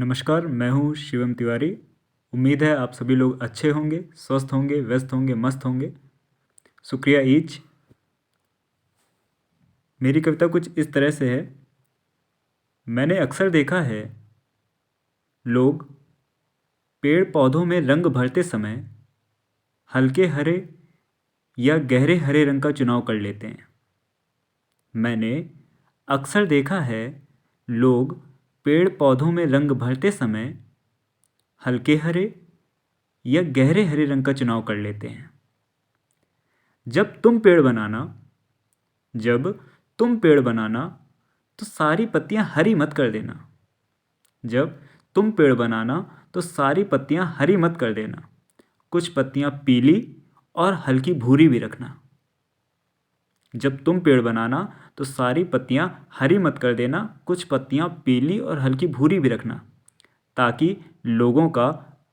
नमस्कार, मैं हूँ शिवम तिवारी। उम्मीद है आप सभी लोग अच्छे होंगे, स्वस्थ होंगे, व्यस्त होंगे, मस्त होंगे। शुक्रिया ईच। मेरी कविता कुछ इस तरह से है। मैंने अक्सर देखा है लोग पेड़ पौधों में रंग भरते समय हल्के हरे या गहरे हरे रंग का चुनाव कर लेते हैं। मैंने अक्सर देखा है लोग पेड़ पौधों में रंग भरते समय हल्के हरे या गहरे हरे रंग का चुनाव कर लेते हैं। जब तुम पेड़ बनाना जब तुम पेड़ बनाना तो सारी पत्तियां हरी मत कर देना। जब तुम पेड़ बनाना तो सारी पत्तियां हरी मत कर देना। कुछ पत्तियां पीली और हल्की भूरी भी रखना। जब तुम पेड़ बनाना तो सारी पत्तियां हरी मत कर देना। कुछ पत्तियां पीली और हल्की भूरी भी रखना, ताकि लोगों का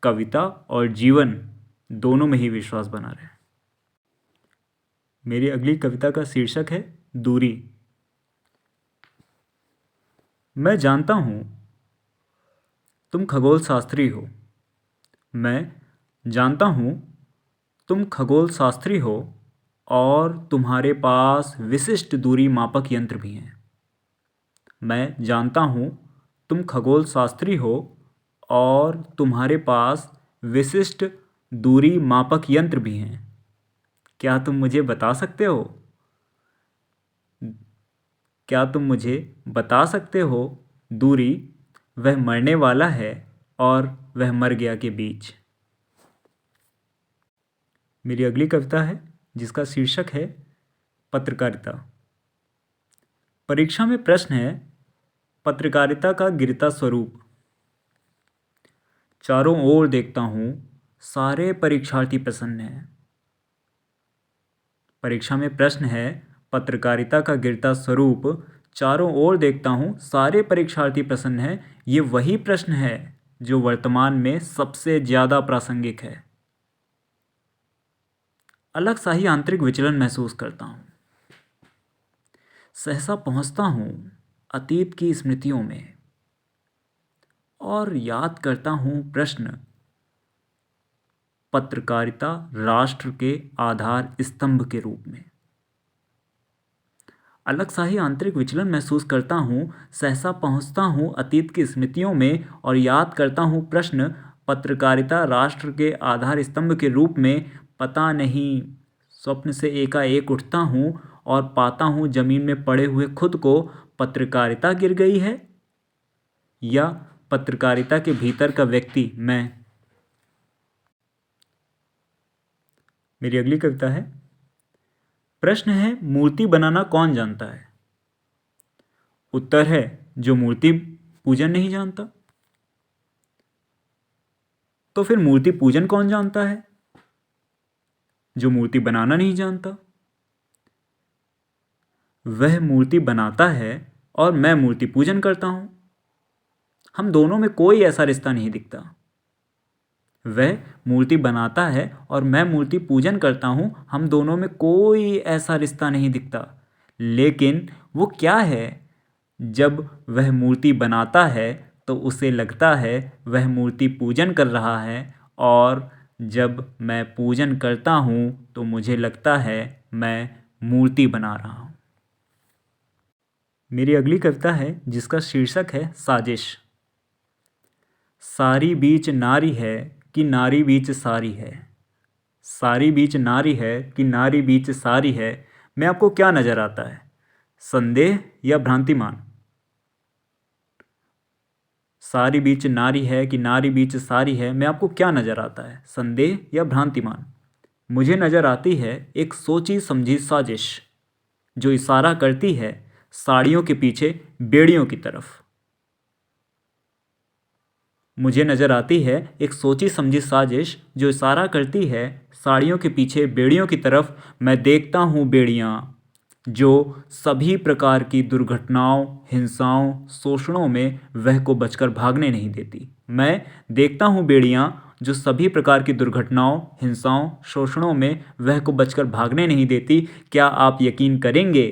कविता और जीवन दोनों में ही विश्वास बना रहे। मेरी अगली कविता का शीर्षक है दूरी। मैं जानता हूँ तुम खगोल शास्त्री हो। मैं जानता हूँ तुम खगोल शास्त्री हो और तुम्हारे पास विशिष्ट दूरी मापक यंत्र भी हैं। मैं जानता हूँ तुम खगोल शास्त्री हो और तुम्हारे पास विशिष्ट दूरी मापक यंत्र भी हैं। क्या तुम मुझे बता सकते हो क्या तुम मुझे बता सकते हो दूरी वह मरने वाला है और वह मर गया के बीच। मेरी अगली कविता है जिसका शीर्षक है पत्रकारिता। परीक्षा में प्रश्न है पत्रकारिता का गिरता स्वरूप। चारों ओर देखता हूँ सारे परीक्षार्थी प्रसन्न हैं। परीक्षा में प्रश्न है पत्रकारिता का गिरता स्वरूप। चारों ओर देखता हूँ सारे परीक्षार्थी प्रसन्न हैं। ये वही प्रश्न है जो वर्तमान में सबसे ज़्यादा प्रासंगिक है। अलग सा ही आंतरिक विचलन महसूस करता हूँ। सहसा पहुँचता हूँ अतीत की स्मृतियों में और याद करता हूँ प्रश्न पत्रकारिता राष्ट्र के आधार स्तंभ के रूप में। अलग सा ही आंतरिक विचलन महसूस करता हूँ। सहसा पहुँचता हूँ अतीत की स्मृतियों में और याद करता हूँ प्रश्न पत्रकारिता राष्ट्र के आधार स्तंभ के रूप में। पता नहीं स्वप्न से एकाएक उठता हूँ और पाता हूँ जमीन में पड़े हुए खुद को। पत्रकारिता गिर गई है या पत्रकारिता के भीतर का व्यक्ति मैं। मेरी अगली कविता है। प्रश्न है मूर्ति बनाना कौन जानता है। उत्तर है जो मूर्ति पूजन नहीं जानता। तो फिर मूर्ति पूजन कौन जानता है। जो मूर्ति बनाना नहीं जानता। वह मूर्ति बनाता है और मैं मूर्ति पूजन करता हूं। हम दोनों में कोई ऐसा रिश्ता नहीं दिखता। वह मूर्ति बनाता है और मैं मूर्ति पूजन करता हूं। हम दोनों में कोई ऐसा रिश्ता नहीं दिखता। लेकिन वो क्या है, जब वह मूर्ति बनाता है तो उसे लगता है वह मूर्ति पूजन कर रहा है, और जब मैं पूजन करता हूँ तो मुझे लगता है मैं मूर्ति बना रहा हूँ। मेरी अगली कविता है जिसका शीर्षक है साजिश। सारी बीच नारी है कि नारी बीच सारी है। सारी बीच नारी है कि नारी बीच सारी है। मैं आपको क्या नज़र आता है, संदेह या भ्रांतिमान। सारी बीच नारी है कि नारी बीच सारी है। मैं आपको क्या नज़र आता है, संदेह या भ्रांतिमान। मुझे नज़र आती है एक सोची समझी साजिश जो इशारा करती है साड़ियों के पीछे बेड़ियों की तरफ। मुझे नज़र आती है एक सोची समझी साजिश जो इशारा करती है साड़ियों के पीछे बेड़ियों की तरफ। मैं देखता हूँ बेड़ियाँ जो सभी प्रकार की दुर्घटनाओं, हिंसाओं, शोषणों में वह को बचकर भागने नहीं देती। मैं देखता हूँ बेड़ियाँ जो सभी प्रकार की दुर्घटनाओं, हिंसाओं, शोषणों में वह को बचकर भागने नहीं देती। क्या आप यकीन करेंगे,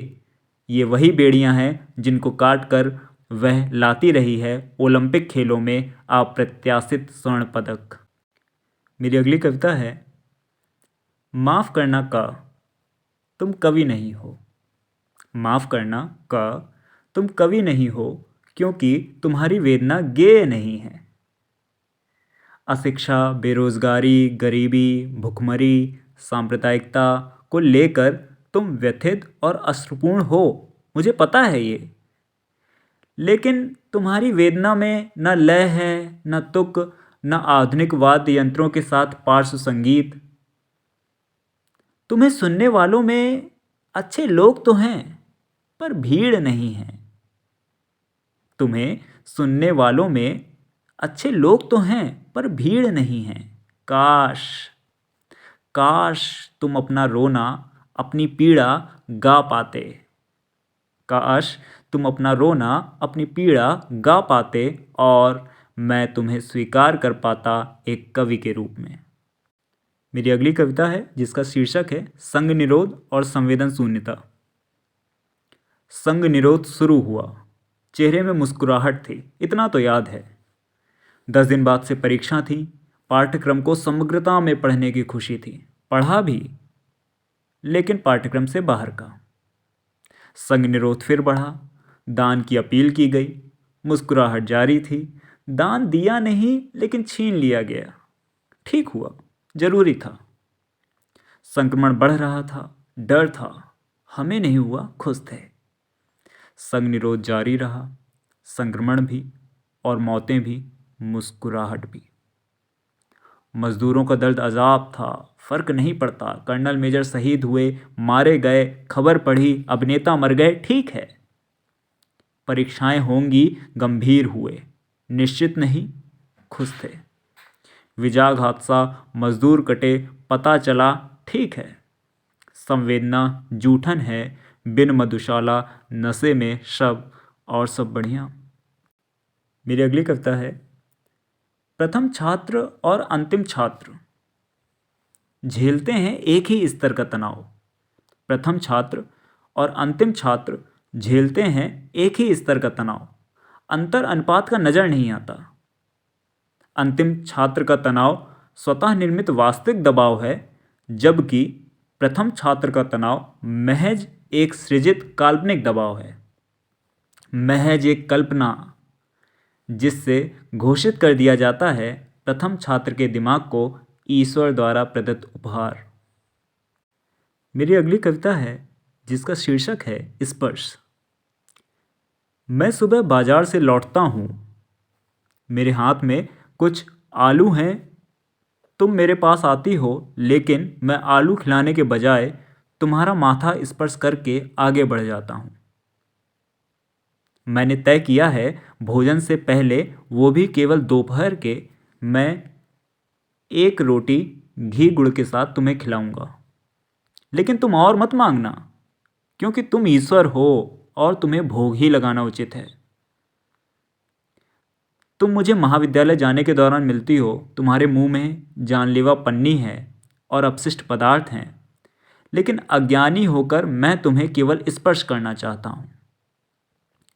ये वही बेड़ियाँ हैं जिनको काट कर वह लाती रही है ओलंपिक खेलों में अप्रत्याशित स्वर्ण पदक। मेरी अगली कविता है, माफ़ करना का तुम कवि नहीं हो। माफ़ करना का तुम कवि नहीं हो, क्योंकि तुम्हारी वेदना गेय नहीं है। अशिक्षा, बेरोजगारी, गरीबी, भुखमरी, सांप्रदायिकता को लेकर तुम व्यथित और अश्रुपूर्ण हो, मुझे पता है ये। लेकिन तुम्हारी वेदना में न लय है, न तुक, न आधुनिक वाद्य यंत्रों के साथ पार्श्व संगीत। तुम्हें सुनने वालों में अच्छे लोग तो हैं, पर भीड़ नहीं है। तुम्हें सुनने वालों में अच्छे लोग तो हैं, पर भीड़ नहीं है। काश काश तुम अपना रोना, अपनी पीड़ा गा पाते। काश तुम अपना रोना, अपनी पीड़ा गा पाते और मैं तुम्हें स्वीकार कर पाता एक कवि के रूप में। मेरी अगली कविता है जिसका शीर्षक है संग निरोध और संवेदन शून्यता। संग निरोध शुरू हुआ, चेहरे में मुस्कुराहट थी, इतना तो याद है। 10 दिन बाद से परीक्षा थी, पाठ्यक्रम को समग्रता में पढ़ने की खुशी थी। पढ़ा भी, लेकिन पाठ्यक्रम से बाहर का। संग निरोध फिर बढ़ा, दान की अपील की गई, मुस्कुराहट जारी थी। दान दिया नहीं, लेकिन छीन लिया गया। ठीक हुआ, जरूरी था। संक्रमण बढ़ रहा था, डर था, हमें नहीं हुआ, खुश थे। संग निरोध जारी रहा, संक्रमण भी और मौतें भी, मुस्कुराहट भी। मजदूरों का दर्द अजाब था, फर्क नहीं पड़ता। कर्नल मेजर शहीद हुए, मारे गए, खबर पढ़ी, अभिनेता मर गए, ठीक है। परीक्षाएं होंगी, गंभीर हुए, निश्चित नहीं, खुश थे। विजाग हादसा, मजदूर कटे, पता चला, ठीक है। संवेदना जूठन है, बिन मधुशाला, नशे में शब और सब बढ़िया। मेरी अगली कविता है, प्रथम छात्र और अंतिम छात्र झेलते हैं एक ही स्तर का तनाव। प्रथम छात्र और अंतिम छात्र झेलते हैं एक ही स्तर का तनाव। अंतर अनुपात का नजर नहीं आता। अंतिम छात्र का तनाव स्वतः निर्मित वास्तविक दबाव है, जबकि प्रथम छात्र का तनाव महज एक सृजित काल्पनिक दबाव है। महज एक कल्पना, जिससे घोषित कर दिया जाता है प्रथम छात्र के दिमाग को ईश्वर द्वारा प्रदत्त उपहार। मेरी अगली कविता है जिसका शीर्षक है स्पर्श। मैं सुबह बाजार से लौटता हूँ, मेरे हाथ में कुछ आलू हैं। तुम मेरे पास आती हो, लेकिन मैं आलू खिलाने के बजाय तुम्हारा माथा स्पर्श करके आगे बढ़ जाता हूँ। मैंने तय किया है भोजन से पहले, वो भी केवल दोपहर के, मैं एक रोटी घी गुड़ के साथ तुम्हें खिलाऊंगा। लेकिन तुम और मत मांगना, क्योंकि तुम ईश्वर हो और तुम्हें भोग ही लगाना उचित है। तुम मुझे महाविद्यालय जाने के दौरान मिलती हो, तुम्हारे मुंह में जानलेवा पन्नी है और अपशिष्ट पदार्थ हैं, लेकिन अज्ञानी होकर मैं तुम्हें केवल स्पर्श करना चाहता हूँ।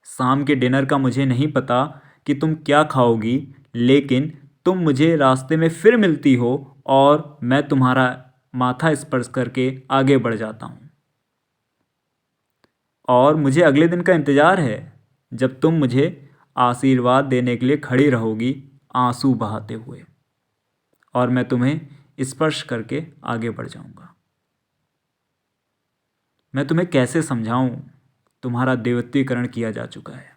शाम के डिनर का मुझे नहीं पता कि तुम क्या खाओगी, लेकिन तुम मुझे रास्ते में फिर मिलती हो और मैं तुम्हारा माथा स्पर्श करके आगे बढ़ जाता हूँ। और मुझे अगले दिन का इंतज़ार है, जब तुम मुझे आशीर्वाद देने के लिए खड़ी रहोगी, आंसू बहाते हुए, और मैं तुम्हें स्पर्श करके आगे बढ़ जाऊंगा। मैं तुम्हें कैसे समझाऊं, तुम्हारा देवत्वीकरण किया जा चुका है।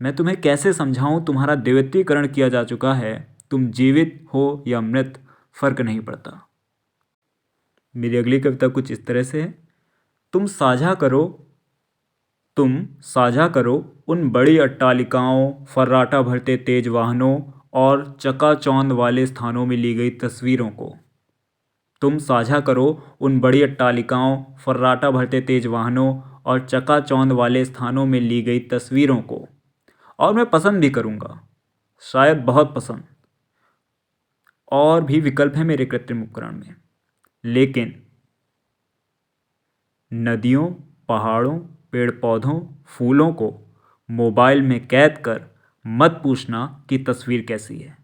मैं तुम्हें कैसे समझाऊं, तुम्हारा देवत्वीकरण किया जा चुका है। तुम जीवित हो या मृत, फर्क नहीं पड़ता। मेरी अगली कविता कुछ इस तरह से है, तुम साझा करो उन बड़ी अट्टालिकाओं, फर्राटा भरते तेज वाहनों और चकाचौंध वाले स्थानों में ली गई तस्वीरों को। तुम साझा करो उन बड़ी अट्टालिकाओं, फर्राटा भरते तेज वाहनों और चकाचौंध वाले स्थानों में ली गई तस्वीरों को। और मैं पसंद भी करूँगा, शायद बहुत पसंद। और भी विकल्प हैं मेरे कृत्रिम उपकरण में, लेकिन नदियों, पहाड़ों, पेड़ पौधों, फूलों को मोबाइल में कैद कर मत पूछना कि तस्वीर कैसी है।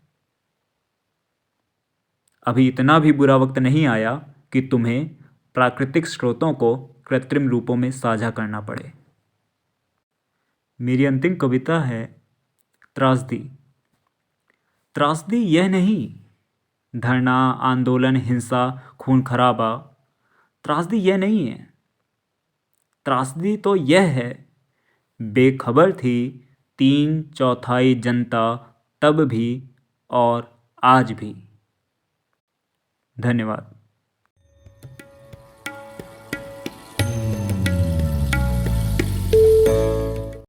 अभी इतना भी बुरा वक्त नहीं आया कि तुम्हें प्राकृतिक स्रोतों को कृत्रिम रूपों में साझा करना पड़े। मेरी अंतिम कविता है त्रासदी। त्रासदी यह नहीं धरना, आंदोलन, हिंसा, खून खराबा। त्रासदी यह नहीं है। त्रासदी तो यह है, बेखबर थी 3/4 जनता तब भी और आज भी। धन्यवाद।